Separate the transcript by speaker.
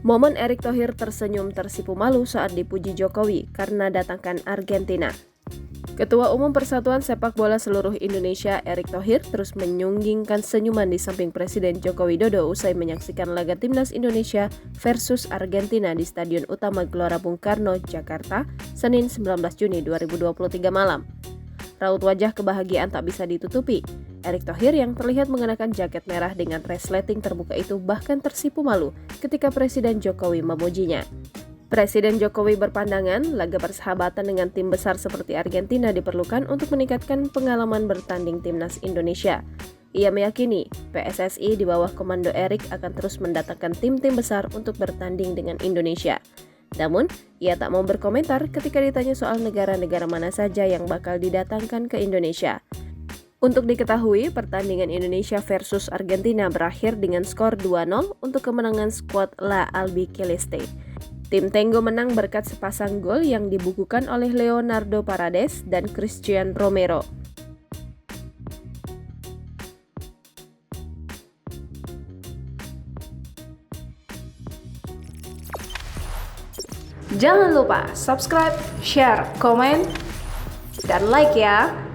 Speaker 1: Momen Erick Thohir tersenyum tersipu malu saat dipuji Jokowi karena datangkan Argentina. Ketua Umum Persatuan Sepak Bola Seluruh Indonesia Erick Thohir terus menyunggingkan senyuman di samping Presiden Joko Widodo usai menyaksikan laga Timnas Indonesia versus Argentina di Stadion Utama Gelora Bung Karno, Jakarta, Senin 19 Juni 2023 malam. Raut wajah kebahagiaan tak bisa ditutupi. Erick Thohir yang terlihat mengenakan jaket merah dengan resleting terbuka itu bahkan tersipu malu ketika Presiden Jokowi memujinya. Presiden Jokowi berpandangan laga persahabatan dengan tim besar seperti Argentina diperlukan untuk meningkatkan pengalaman bertanding Timnas Indonesia. Ia meyakini PSSI di bawah komando Erick akan terus mendatangkan tim-tim besar untuk bertanding dengan Indonesia. Namun, ia tak mau berkomentar ketika ditanya soal negara-negara mana saja yang bakal didatangkan ke Indonesia. Untuk diketahui, pertandingan Indonesia versus Argentina berakhir dengan skor 2-0 untuk kemenangan skuad La Albiceleste. Tim Tenggo menang berkat sepasang gol yang dibukukan oleh Leonardo Paredes dan Christian Romero. Jangan lupa subscribe, share, komen, dan like ya!